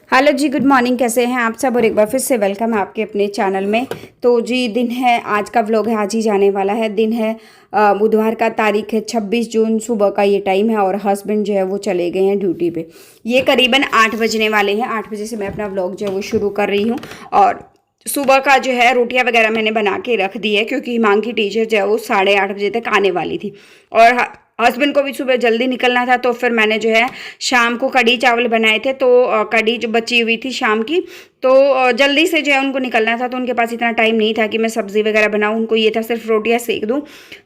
Hello जी, good morning. कैसे हैं आप सब? और एक बार फिर से वेलकम है आपके अपने चैनल में। तो जी दिन है, आज का व्लॉग है, आज ही जाने वाला है। दिन है बुधवार का, तारीख है 26 जून, सुबह का ये टाइम है और हस्बैंड जो है वो चले गए हैं ड्यूटी पे। ये करीबन 8 बजने वाले हैं। 8 बजे से मैं अपना व्लॉग जो है वो शुरू कर रही हूँ। और सुबह का जो है रोटियां वगैरह मैंने बना के रख दी है, क्योंकि हिमांग की टीचर जो है वो 8:30 बजे तक आने वाली थी। और हस्बैंड को भी सुबह जल्दी निकलना था, तो फिर मैंने जो है शाम को कढ़ी चावल बनाए थे। तो कढ़ी जो बची हुई थी शाम की, तो जल्दी से जो है उनको निकलना था, तो उनके पास इतना टाइम नहीं था कि मैं सब्ज़ी वगैरह बनाऊँ। उनको ये था सिर्फ रोटियां सेक दूँ।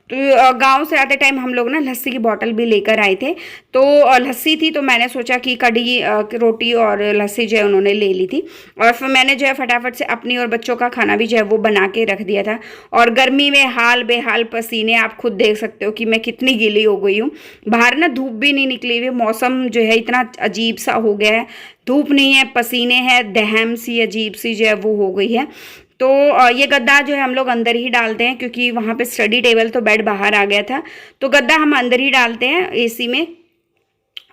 तो गांव से आते टाइम हम लोग ना लस्सी की बोतल भी लेकर आए थे। तो लस्सी थी, तो मैंने सोचा कि कढ़ी रोटी और लस्सी जो है उन्होंने ले ली थी। और फिर मैंने जो है फटाफट से अपनी और बच्चों का खाना भी जो है वो बना के रख दिया था। और गर्मी में हाल बेहाल पसीने, आप खुद देख सकते हो कि मैं कितनी गीली हो गई हूँ। बाहर ना धूप भी नहीं निकली हुई, मौसम जो है इतना अजीब सा हो गया है। धूप नहीं है, पसीने हैं, दहम सी अजीब सी जो है वो हो गई है। तो ये गद्दा जो है हम लोग अंदर ही डालते हैं, क्योंकि वहाँ पे स्टडी टेबल, तो बेड बाहर आ गया था। तो गद्दा हम अंदर ही डालते हैं एसी में।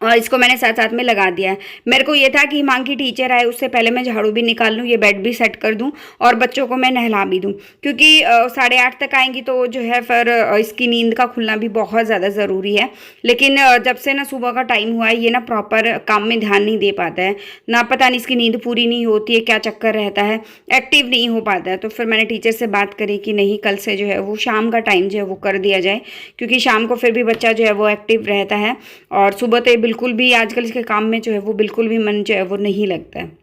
और इसको मैंने साथ साथ में लगा दिया है। मेरे को ये था कि हिमांग की टीचर आए उससे पहले मैं झाड़ू भी निकाल लूँ, ये बेड भी सेट कर दूँ और बच्चों को मैं नहला भी दूँ, क्योंकि 8:30 तक आएंगी तो जो है फिर इसकी नींद का खुलना भी बहुत ज़्यादा ज़रूरी है। लेकिन जब से ना सुबह का टाइम हुआ है, ये ना प्रॉपर काम में ध्यान नहीं दे पाता है ना, पता नहीं इसकी नींद पूरी नहीं होती है, क्या चक्कर रहता है, एक्टिव नहीं हो पाता है। तो फिर मैंने टीचर से बात करी कि नहीं, कल से जो है वो शाम का टाइम जो है वो कर दिया जाए, क्योंकि शाम को फिर भी बच्चा जो है वो एक्टिव रहता है। और सुबह तो बिल्कुल भी आजकल इसके काम में जो है वो बिल्कुल भी मन जो है वो नहीं लगता है।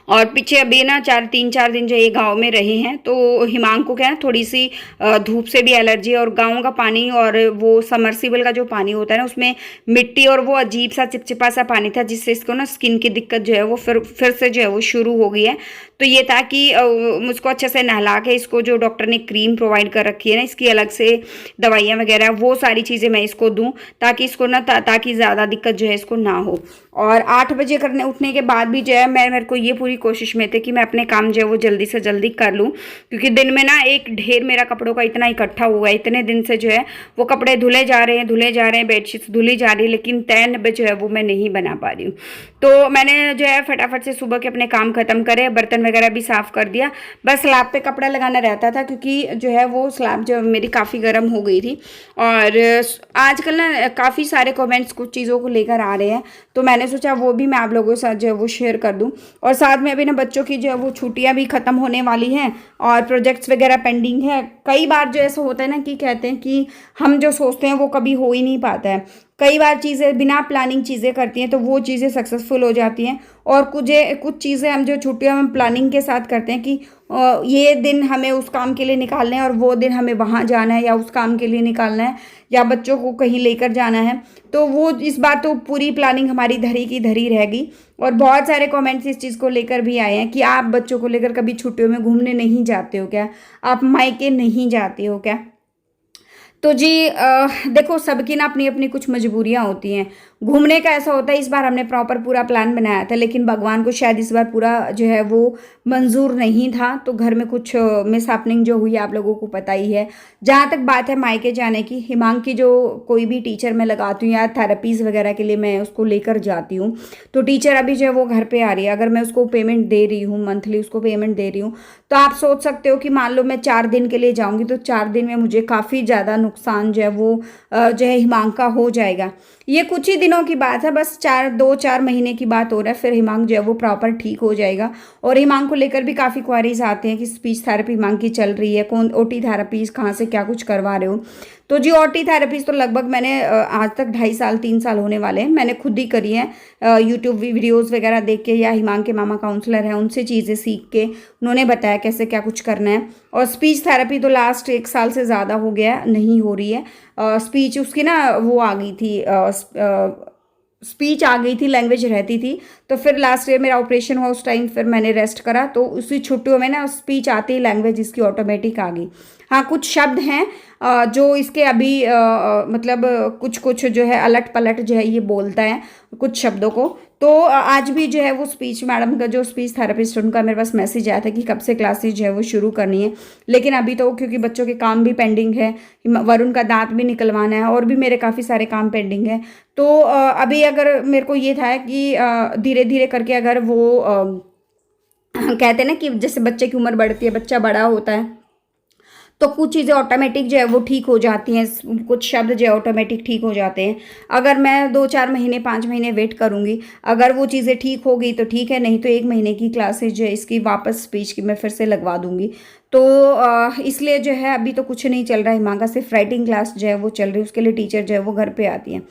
और पीछे अभी ना 3-4 दिन जो ये गांव में रहे हैं, तो हिमांग को क्या है, थोड़ी सी धूप से भी एलर्जी है। और गांव का पानी और वो समरसीबल का जो पानी होता है ना, उसमें मिट्टी और वो अजीब सा चिपचिपा सा पानी था, जिससे इसको ना स्किन की दिक्कत जो है वो फिर से जो है वो शुरू हो गई है। तो ये था कि मुझको अच्छे से नहला के इसको, जो डॉक्टर ने क्रीम प्रोवाइड कर रखी है ना, इसकी अलग से दवाइयाँ वगैरह, वो सारी चीज़ें मैं इसको दूँ, ताकि इसको ना ताकि ज़्यादा दिक्कत जो है इसको ना हो। और 8 बजे करने उठने के बाद भी जो है मेरे को ये पूरी कोशिश में थे कि मैं अपने काम जो है वो जल्दी से जल्दी कर लूँ, क्योंकि दिन में ना एक ढेर मेरा कपड़ों का इतना इकट्ठा हुआ है। इतने दिन से जो है वो कपड़े धुले जा रहे हैं, बेडशीट्स धुली जा रही है, लेकिन तय नब्बे जो है वो मैं नहीं बना पा रही हूँ। तो मैंने जो है फटाफट से सुबह के अपने काम खत्म करे, बर्तन वगैरह भी साफ़ कर दिया। बस स्लैब पे कपड़ा लगाना रहता था, क्योंकि जो है वो स्लैब जो मेरी काफ़ी गर्म हो गई थी। और आजकल ना काफ़ी सारे कमेंट्स कुछ चीज़ों को लेकर आ रहे हैं, तो मैंने सोचा वो भी मैं आप लोगों के साथ जो है वो शेयर कर दूं। और साथ में अभी ना बच्चों की जो है वो छुट्टियां भी ख़त्म होने वाली हैं और प्रोजेक्ट्स वगैरह पेंडिंग है। कई बार जो ऐसा होता है ना कि कहते हैं कि हम जो सोचते हैं वो कभी हो ही नहीं पाता है। कई बार चीज़ें बिना प्लानिंग चीज़ें करती हैं तो वो चीज़ें सक्सेसफुल हो जाती हैं। और कुछ चीज़ें हम जो छुट्टियों में प्लानिंग के साथ करते हैं कि ये दिन हमें उस काम के लिए निकालना है और वो दिन हमें वहाँ जाना है या उस काम के लिए निकालना है या बच्चों को कहीं लेकर जाना है, तो वो इस बार तो पूरी प्लानिंग हमारी धरी की धरी रहेगी। और बहुत सारे कमेंट्स इस चीज़ को लेकर भी आए हैं कि आप बच्चों को लेकर कभी छुट्टियों में घूमने नहीं जाते हो क्या, आप मायके नहीं जाते हो क्या। तो जी देखो, सबकी ना अपनी अपनी कुछ मजबूरियां होती हैं। घूमने का ऐसा होता है, इस बार हमने प्रॉपर पूरा प्लान बनाया था, लेकिन भगवान को शायद इस बार पूरा जो है वो मंजूर नहीं था। तो घर में कुछ मिसहैपनिंग जो हुई आप लोगों को पता ही है। जहाँ तक बात है मायके जाने की, हिमांग की जो कोई भी टीचर मैं लगाती हूँ या थेरेपीज़ वगैरह के लिए मैं उसको लेकर जाती हूँ, तो टीचर अभी जो है वो घर पर आ रही है। अगर मैं उसको पेमेंट दे रही हूँ, मंथली उसको पेमेंट दे रही हूँ, तो आप सोच सकते हो कि मान लो मैं 4 दिन के लिए जाऊँगी, तो 4 दिन में मुझे काफ़ी ज़्यादा नुकसान जो है वो जो है हिमांग का हो जाएगा। ये कुछ ही दिनों की बात है, बस 2-4 महीने की बात हो रहा है, फिर हिमांग जो है वो प्रॉपर ठीक हो जाएगा। और हिमांग को लेकर भी काफ़ी क्वारीज आते हैं कि स्पीच थेरेपी हिमांग की चल रही है, कौन ओटी थेरेपीज कहाँ से क्या कुछ करवा रहे हो। तो जी ओटी थेरेपीज तो लगभग मैंने आज तक 2.5-3 साल होने वाले हैं, मैंने खुद ही करी है। यूट्यूब वीडियोज़ वगैरह देख के या हिमांग के मामा काउंसलर हैं उनसे चीज़ें सीख के उन्होंने बताया कैसे क्या कुछ करना है। और स्पीच थेरेपी तो लास्ट 1 साल से ज़्यादा हो गया नहीं हो रही है। स्पीच उसकी ना वो आ गई थी, स्पीच आ गई थी, लैंग्वेज रहती थी। तो फिर लास्ट ईयर मेरा ऑपरेशन हुआ, उस टाइम फिर मैंने रेस्ट करा, तो उसी छुट्टियों में ना स्पीच आती ही लैंग्वेज इसकी ऑटोमेटिक आ गई। हाँ, कुछ शब्द हैं जो इसके अभी मतलब कुछ कुछ जो है अलट पलट जो है ये बोलता है कुछ शब्दों को। तो आज भी जो है वो स्पीच मैडम का जो स्पीच थेरेपिस्ट उनका मेरे पास मैसेज आया था कि कब से क्लासेज जो है वो शुरू करनी है, लेकिन अभी तो क्योंकि बच्चों के काम भी पेंडिंग है, वरुण का दांत भी निकलवाना है और भी मेरे काफ़ी सारे काम पेंडिंग है। तो अभी अगर मेरे को ये था कि धीरे धीरे करके अगर वो कहते हैं ना कि जैसे बच्चे की उम्र बढ़ती है, बच्चा बड़ा होता है, तो कुछ चीज़ें ऑटोमेटिक जो है वो ठीक हो जाती हैं, कुछ शब्द जो है ऑटोमेटिक ठीक हो जाते हैं। अगर मैं 2-4 महीने 5 महीने वेट करूँगी, अगर वो चीज़ें ठीक हो गई तो ठीक है, नहीं तो 1 महीने की क्लासेज जो है इसकी वापस स्पीच की मैं फिर से लगवा दूँगी। तो इसलिए जो है अभी तो कुछ नहीं चल रहा है, हिमांका सिर्फ राइटिंग क्लास जो है वो चल रही है, उसके लिए टीचर जो है वो घर पर आती है।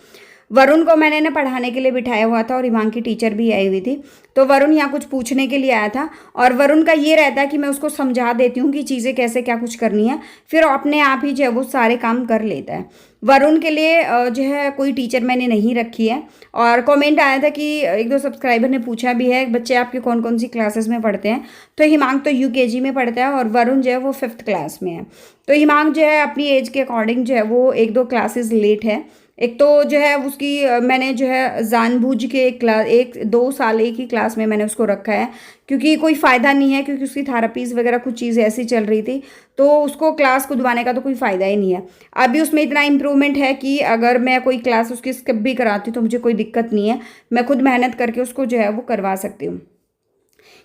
वरुण को मैंने ना पढ़ाने के लिए बिठाया हुआ था और हिमांक की टीचर भी आई हुई थी, तो वरुण यहाँ कुछ पूछने के लिए आया था और वरुण का ये रहता है कि मैं उसको समझा देती हूँ कि चीज़ें कैसे क्या कुछ करनी है, फिर अपने आप ही जो है वो सारे काम कर लेता है। वरुण के लिए जो है कोई टीचर मैंने नहीं रखी है। और कमेंट आया था कि 1-2 सब्सक्राइबर ने पूछा भी है बच्चे आपके कौन कौन सी क्लासेस में पढ़ते हैं, तो हिमांक तो यूकेजी में पढ़ता है और वरुण जो है वो 5th क्लास में है। तो हिमांक जो है अपनी एज के अकॉर्डिंग जो है वो 1-2 क्लासेस लेट है। एक तो जो है उसकी मैंने जो है जानबूझ के 1-2 साल एक ही क्लास में मैंने उसको रखा है, क्योंकि कोई फ़ायदा नहीं है, क्योंकि उसकी थेरेपीज़ वगैरह कुछ चीज़ें ऐसी चल रही थी, तो उसको क्लास कुदवाने का तो कोई फ़ायदा ही नहीं है। अभी उसमें इतना इम्प्रूवमेंट है कि अगर मैं कोई क्लास उसकी स्किप भी कराती हूँ तो मुझे कोई दिक्कत नहीं है, मैं खुद मेहनत करके उसको जो है वो करवा सकती हूँ।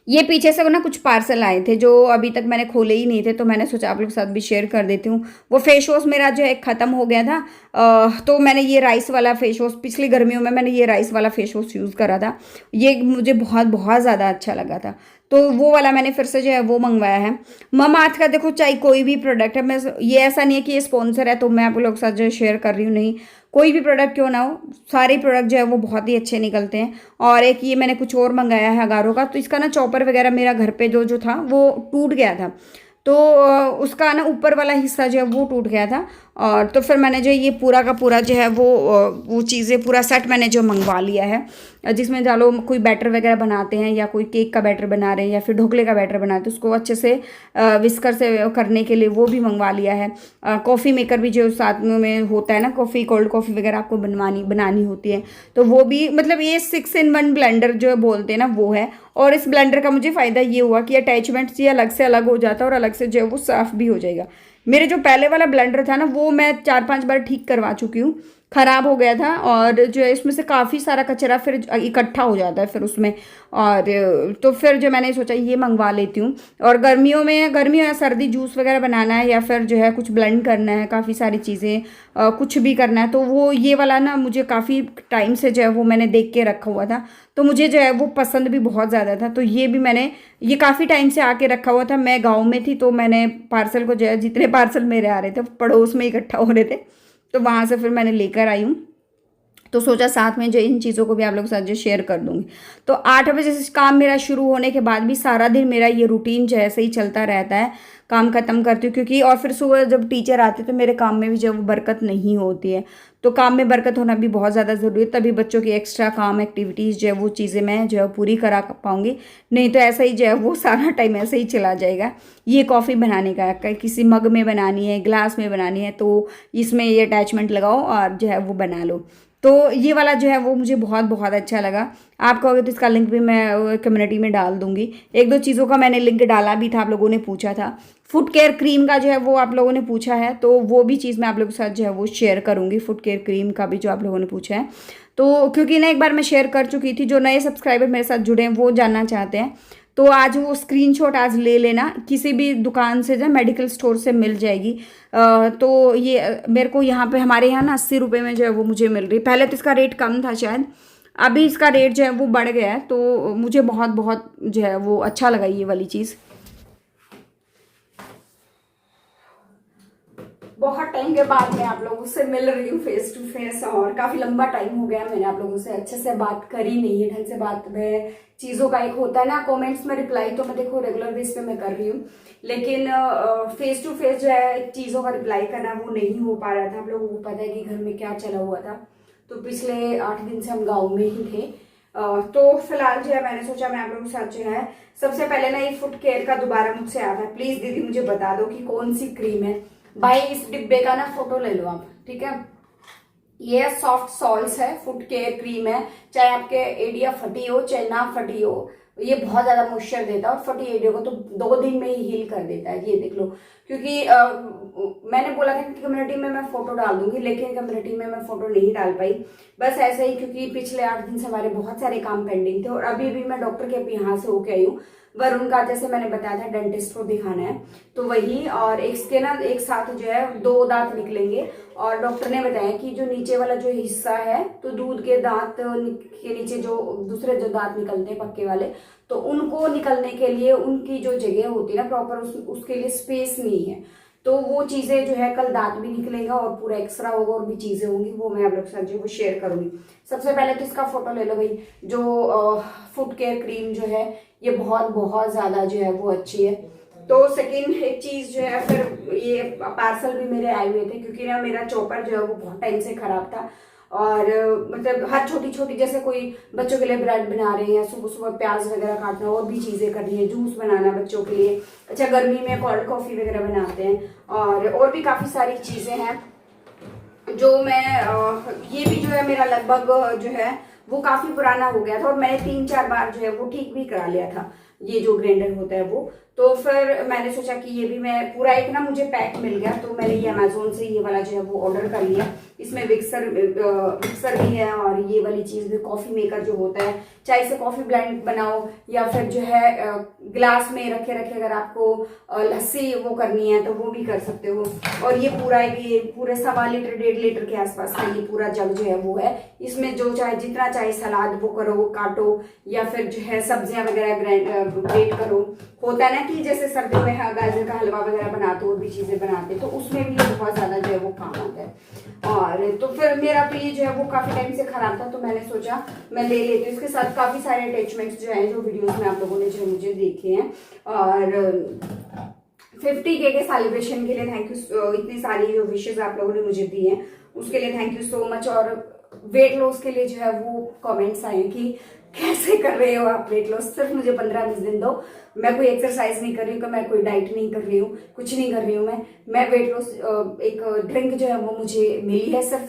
ये पीछे से वो ना कुछ पार्सल आए थे जो अभी तक मैंने खोले ही नहीं थे, तो मैंने सोचा आप लोग के साथ भी शेयर कर देती हूँ। वो फेस वॉश मेरा जो है ख़त्म हो गया था, तो मैंने ये राइस वाला फेस वॉश, पिछली गर्मियों में मैंने ये राइस वाला फेस वॉश यूज़ करा था, ये मुझे बहुत बहुत ज़्यादा अच्छा लगा था, तो वो वाला मैंने फिर से जो है वो मंगवाया है। ममाअर्थ का देखो चाहे कोई भी प्रोडक्ट है, मैं ये ऐसा नहीं है कि ये स्पॉन्सर है तो मैं आप लोग के साथ जो है शेयर कर रही हूँ, नहीं, कोई भी प्रोडक्ट क्यों ना हो, सारे प्रोडक्ट जो है वो बहुत ही अच्छे निकलते हैं। और एक ये मैंने कुछ और मंगाया है अगारो का, तो इसका ना चॉपर वगैरह मेरा घर पे जो जो था वो टूट गया था, तो उसका ना ऊपर वाला हिस्सा जो है वो टूट गया था, और तो फिर मैंने जो ये पूरा का पूरा जो है वो चीज़ें पूरा सेट मैंने जो मंगवा लिया है, जिसमें जालो कोई बैटर वगैरह बनाते हैं या कोई केक का बैटर बना रहे हैं या फिर ढोकले का बैटर बना रहे हैं, तो उसको अच्छे से विस्कर से करने के लिए वो भी मंगवा लिया है। कॉफ़ी मेकर भी जो साथ में होता है ना, कॉफ़ी कोल्ड कॉफ़ी वगैरह आपको बनानी होती है, तो वो भी, मतलब ये 6-in-1 ब्लेंडर जो बोलते हैं ना वो है। और इस ब्लेंडर का मुझे फ़ायदा ये हुआ कि अटैचमेंट ये अलग से अलग हो जाता है और अलग से जो है वो साफ़ भी हो जाएगा। मेरे जो पहले वाला ब्लेंडर था ना वो मैं 4-5 बार ठीक करवा चुकी हूँ, ख़राब हो गया था, और जो है इसमें से काफ़ी सारा कचरा फिर इकट्ठा हो जाता है फिर उसमें, और तो फिर जो मैंने सोचा ये मंगवा लेती हूँ। और गर्मियों या सर्दी जूस वगैरह बनाना है या फिर जो है कुछ ब्लेंड करना है, काफ़ी सारी चीज़ें कुछ भी करना है, तो वो ये वाला ना मुझे काफ़ी टाइम से जो है वो मैंने देख के रखा हुआ था, तो मुझे जो है वो पसंद भी बहुत ज़्यादा था, तो ये भी मैंने ये काफ़ी टाइम से आके रखा हुआ था। मैं गाँव में थी तो मैंने पार्सल को जो है, जितने पार्सल मेरे आ रहे थे पड़ोस में इकट्ठा हो रहे थे, तो वहाँ से फिर मैंने लेकर आई हूँ, तो सोचा साथ में जो इन चीज़ों को भी आप लोग के साथ जो शेयर कर दूँगी। तो 8 बजे से काम मेरा शुरू होने के बाद भी सारा दिन मेरा ये रूटीन जो है ऐसे ही चलता रहता है, काम ख़त्म करती हूँ, क्योंकि और फिर सुबह जब टीचर आते हैं तो मेरे काम में भी जो बरकत नहीं होती है, तो काम में बरकत होना भी बहुत ज़्यादा ज़रूरी है, तभी बच्चों की एक्स्ट्रा काम एक्टिविटीज़ जो है वो चीज़ें मैं जो है पूरी करा पाऊँगी, नहीं तो ऐसा ही जो है वो सारा टाइम ऐसे ही चला जाएगा। ये कॉफ़ी बनाने का किसी मग में बनानी है, ग्लास में बनानी है, तो इसमें ये अटैचमेंट लगाओ और जो है वो बना लो, तो ये वाला जो है वो मुझे बहुत बहुत अच्छा लगा। आप कहोगे तो इसका लिंक भी मैं कम्युनिटी में डाल दूंगी। 1-2 चीज़ों का मैंने लिंक डाला भी था, आप लोगों ने पूछा था। फुट केयर क्रीम का जो है वो आप लोगों ने पूछा है, तो वो भी चीज़ मैं आप लोगों के साथ जो है वो शेयर करूँगी, फुट केयर क्रीम का भी जो आप लोगों ने पूछा है, तो क्योंकि ना एक बार मैं शेयर कर चुकी थी, जो नए सब्सक्राइबर मेरे साथ जुड़े हैं वो जानना चाहते हैं, तो आज वो स्क्रीनशॉट आज ले लेना, किसी भी दुकान से जो मेडिकल स्टोर से मिल जाएगी। तो ये मेरे को यहाँ पे हमारे यहाँ ना 80 रुपये में जो है वो मुझे मिल रही है। पहले तो इसका रेट कम था शायद, अभी इसका रेट जो है वो बढ़ गया है, तो मुझे बहुत बहुत जो है वो अच्छा लगा ये वाली चीज़। बहुत टाइम के बाद मैं आप लोगों से मिल रही हूँ फेस टू फेस, और काफ़ी लंबा टाइम हो गया मैंने आप लोगों से अच्छे से बात करी नहीं है, ढंग से बात में चीज़ों का एक होता है ना, कमेंट्स में रिप्लाई तो मैं देखो रेगुलर बेस पे मैं कर रही हूँ, लेकिन फेस टू फेस जो है चीज़ों का रिप्लाई करना वो नहीं हो पा रहा था। आप लोगों को पता है कि घर में क्या चला हुआ था, तो पिछले 8 दिन से हम गाँव में ही थे, तो फिलहाल जो है मैंने सोचा मैं आप लोगों के साथ जो है सबसे पहले ना ये फुट केयर का दोबारा मुझसे आता है, प्लीज़ दीदी मुझे बता दो कि कौन सी क्रीम है। भाई इस डिब्बे का ना फोटो ले लो आप, ठीक है। ये सॉफ्ट सॉल्स है, फुट केयर क्रीम है, चाहे आपके एडिया फटी हो चाहे ना फटी हो, ये बहुत ज्यादा मॉइस्चर देता है और फटी एडियो को तो 2 दिन में ही हील कर देता है। ये देख लो, क्योंकि मैंने बोला था कि कम्युनिटी में मैं फोटो डाल दूंगी, लेकिन कम्युनिटी में मैं फोटो नहीं डाल पाई, बस ऐसे ही, क्योंकि पिछले 8 दिन से हमारे बहुत सारे काम पेंडिंग थे और अभी भी मैं डॉक्टर के यहाँ से होके आई हूँ। वरुण का जैसे मैंने बताया था डेंटिस्ट को दिखाना है, तो वही, और इसके ना एक साथ जो है 2 दांत निकलेंगे और डॉक्टर ने बताया कि जो नीचे वाला जो हिस्सा है, तो दूध के दांत के नीचे जो दूसरे जो दांत निकलते हैं पक्के वाले, तो उनको निकलने के लिए उनकी जो जगह होती है ना प्रॉपर, उसके लिए स्पेस नहीं है। तो वो चीजें जो है, कल दांत भी निकलेगा और पूरा एक्सरा होगा और भी चीजें होंगी, वो मैं आप लोग के साथ जो वो शेयर करूंगी। सबसे पहले तो इसका फोटो ले लो भाई। जो फुट केयर क्रीम जो है, ये बहुत बहुत ज्यादा जो है वो अच्छी है। तो सेकेंड एक चीज जो है, फिर ये पार्सल भी मेरे आए हुए थे, क्योंकि ना मेरा चॉपर जो है वो बहुत टाइम से खराब था और मतलब हर छोटी छोटी, जैसे कोई बच्चों के लिए ब्रेड बना रहे हैं, सुबह सुबह प्याज वगैरह काटना और भी चीजें करनी है, जूस बनाना बच्चों के लिए, अच्छा गर्मी में कोल्ड कॉफी वगैरह बनाते हैं, और भी काफी सारी चीजें हैं जो मैं ये भी जो है मेरा लगभग जो है वो काफी पुराना हो गया था और मैंने 3-4 बार जो है वो ठीक भी करा लिया था, ये जो ग्राइंडर होता है वो। तो फिर मैंने सोचा कि ये भी मैं पूरा एक ना मुझे पैक मिल गया, तो मैंने ये अमेजोन से ये वाला जो है वो ऑर्डर कर लिया। इसमें मिक्सर भी है और ये वाली चीज भी, कॉफी मेकर जो होता है, चाहे इसे कॉफी ब्लेंड बनाओ या फिर जो है ग्लास में रखे रखे अगर आपको लस्सी वो करनी है तो वो भी कर सकते हो। और ये पूरे 1.25 लीटर 1.5 लीटर के आसपास का ये पूरा जग जो है वो है। इसमें जो चाहे जितना चाहे सलाद वो करो, काटो, या फिर जो है सब्जियां वगैरह ग्रेट करो। होता है ना कि जैसे सर्दियों में गाजर का हलवा वगैरह बनाते, और भी चीजें बनाते, तो उसमें भी ये बहुत ज्यादा जो है वो काम आता है। और तो फिर मेरा तो ये जो है वो काफी टाइम से खराब था, तो मैंने सोचा मैं ले लेती हूँ। इसके साथ काफी सारे अटैचमेंट्स जो है, जो वीडियोस में आप लोगों ने जो मुझे देखे हैं। और 50K के सेलिब्रेशन के लिए थैंक यू, इतनी सारी जो विशेष आप लोगों ने मुझे दी हैं उसके लिए थैंक यू सो मच। और वेट लॉस के लिए जो है वो कमेंट्स आए कि कैसे कर रहे हो आप वेट लॉस, सिर्फ मुझे 15-20 दिन दो, मैं कोई एक्सरसाइज नहीं कर रही हूँ, मैं कोई डाइट नहीं कर रही हूँ, कुछ नहीं कर रही हूँ मैं वेट लॉस, एक ड्रिंक जो है वो मुझे मिली है सिर्फ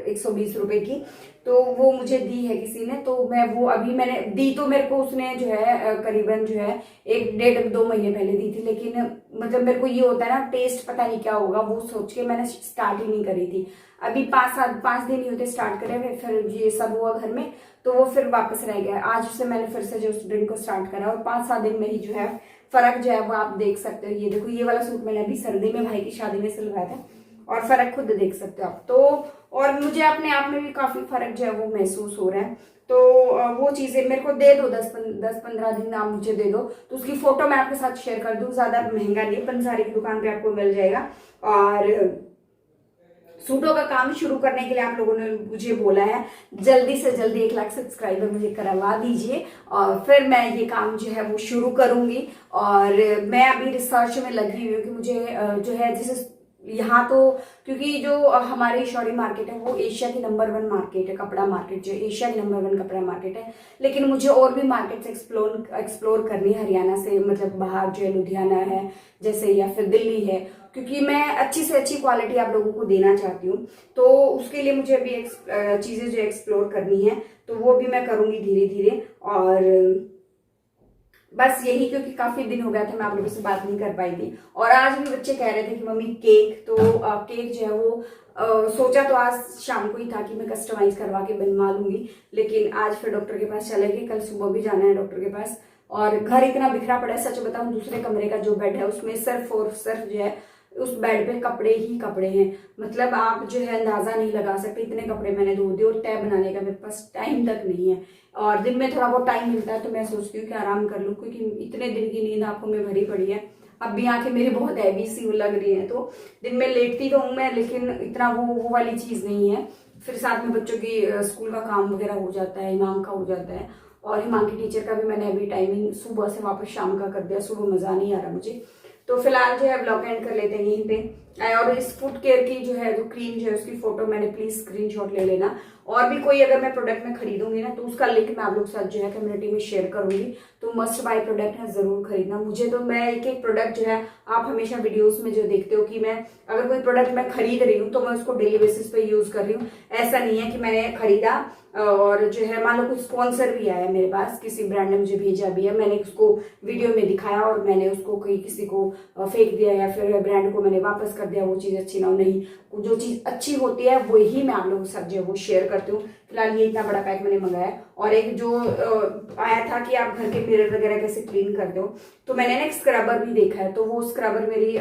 120 रुपए की, तो वो मुझे दी है किसी ने, तो मैं वो अभी मैंने दी, तो मेरे को उसने जो है करीबन जो है 1-1.5-2 महीने पहले दी थी, लेकिन मतलब मेरे को ये होता है ना टेस्ट पता नहीं क्या होगा, वो सोच के मैंने स्टार्ट ही नहीं करी थी। अभी 5 दिन ही होते स्टार्ट करे हुए, फिर ये सब हुआ घर में, तो वो फिर वापस रह गया। आज से मैंने फिर से जो उस ड्रिंक को स्टार्ट करा और 5-7 दिन में ही जो है फर्क जो है वो आप देख सकते हो। ये देखो, ये वाला सूट मैंने अभी सर्दी में भाई की शादी में सिलवाया था और फर्क खुद देख सकते हो आप। तो और मुझे अपने आप में भी काफी फर्क जो है वो महसूस हो रहा है। तो वो चीजें मेरे को दे दो, 10-15 दिन आप मुझे दे दो, तो उसकी फोटो मैं आपके साथ शेयर कर दूं। ज्यादा महंगा नहीं, पंसारी की दुकान पे आपको मिल जाएगा। और सूटों का काम शुरू करने के लिए आप लोगों ने मुझे बोला है जल्दी से जल्दी 1 लाख सब्सक्राइबर मुझे करवा दीजिए, और फिर मैं ये काम जो है वो शुरू करूंगी। और मैं अभी रिसर्च में लगी हुई हूँ कि मुझे जो है जैसे यहाँ तो, क्योंकि जो हमारी शौरी मार्केट है वो एशिया की नंबर 1 मार्केट है, कपड़ा मार्केट जो एशिया की नंबर 1 कपड़ा मार्केट है, लेकिन मुझे और भी मार्केट्स एक्सप्लोर करनी है हरियाणा से, मतलब बाहर जो है लुधियाना है जैसे, या फिर दिल्ली है, क्योंकि मैं अच्छी से अच्छी क्वालिटी आप लोगों को देना चाहती हूँ। तो उसके लिए मुझे अभी चीजें जो एक्सप्लोर करनी है, तो वो भी मैं करूंगी धीरे धीरे। और बस यही, क्योंकि काफी दिन हो गया था मैं आप लोगों से बात नहीं कर पाई थी। और आज भी बच्चे कह रहे थे कि मम्मी केक, तो केक जो है वो सोचा तो आज शाम को ही था कि मैं कस्टमाइज करवा के बनवा लूंगी, लेकिन आज फिर डॉक्टर के पास चले गए, कल सुबह भी जाना है डॉक्टर के पास। और घर इतना बिखरा पड़ा है, सच बताऊं, दूसरे कमरे का जो बेड है उसमें सिर्फ और सिर्फ जो है उस बेड पे कपड़े ही कपड़े हैं, मतलब आप जो है अंदाजा नहीं लगा सकते, इतने कपड़े मैंने धो दिए और तय बनाने का मेरे पास टाइम तक नहीं है। और दिन में थोड़ा बहुत टाइम मिलता है तो मैं सोचती हूँ कि आराम कर लूँ, क्योंकि इतने दिन की नींद आंखों में भरी पड़ी है। अब भी आंखें मेरी बहुत हैवी सी लग रही है, तो दिन में लेटती तो हूँ मैं, लेकिन इतना वो वाली चीज नहीं है। फिर साथ में बच्चों की स्कूल का काम वगैरह हो जाता है, इमाम का हो जाता है, और इमाम की टीचर का भी मैंने अभी टाइमिंग सुबह से वापस शाम का कर दिया, सुबह मजा नहीं आ रहा मुझे। तो फिलहाल जो है ब्लॉग एंड कर लेते हैं यहीं पे। और इस फुट केयर की जो है जो क्रीम जो है उसकी फोटो मैंने प्लीज स्क्रीनशॉट ले लेना। और भी कोई अगर मैं प्रोडक्ट में खरीदूंगी ना तो उसका लिंक मैं आप लोग के साथ जो है कम्युनिटी में शेयर करूंगी। तो मस्ट बाय प्रोडक्ट है, जरूर खरीदना। मुझे तो मैं एक एक प्रोडक्ट जो है, आप हमेशा वीडियोस में जो देखते हो कि मैं अगर कोई प्रोडक्ट मैं खरीद रही हूँ तो मैं उसको डेली बेसिस पे यूज कर रही हूँ। ऐसा नहीं है कि मैंने खरीदा और जो है मान लो कुछ स्पॉन्सर भी आया मेरे पास, किसी ब्रांड ने मुझे भेजा भी है, मैंने उसको वीडियो में दिखाया और मैंने उसको कहीं किसी को फेंक दिया या फिर ब्रांड को मैंने वापस कर दिया, वो चीज अच्छी ना हो। नहीं, जो चीज अच्छी होती है वो ही मैं आप लोगों के साथ जो है वो शेयर करती हूँ। फिलहाल ये इतना बड़ा पैक मैंने मंगाया। और एक जो आया था कि आप घर के मिरर वगैरह कैसे क्लीन करते हो, तो मैंने ना एक स्क्रबर भी देखा है। तो वो स्क्रबर मेरी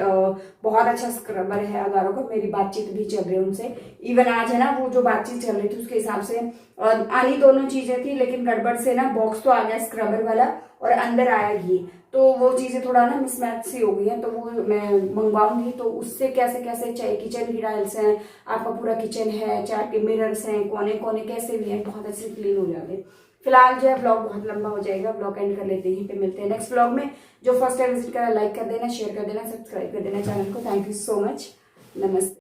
बहुत अच्छा स्क्रबर है अगारो का। मेरी बातचीत भी चल रही है उनसे। इवन आज है ना वो जो बातचीत चल रही थी उसके हिसाब से आनी दोनों चीजें थी, लेकिन गड़बड़ से ना बॉक्स तो आ गया स्क्रबर वाला और अंदर आया ये, तो वो चीजें थोड़ा ना मिसमैच सी हो गई है। तो वो मैं मंगवाऊंगी तो उससे कैसे कैसे, चाहे किचन की टाइल्स हैं, आपका पूरा किचन है, चाहे मिरर्स हैं, कोने कोने कैसे भी हैं, बहुत अच्छे क्लीन हो जाते। फिलहाल जो है ब्लॉग बहुत लंबा हो जाएगा, ब्लॉग एंड कर लेते हैं, पे मिलते हैं नेक्स्ट ब्लॉग में। जो फर्स्ट टाइम विजिट करा लाइक कर देना, शेयर कर देना, सब्सक्राइब कर देना चैनल को। Thank you so much. नमस्ते।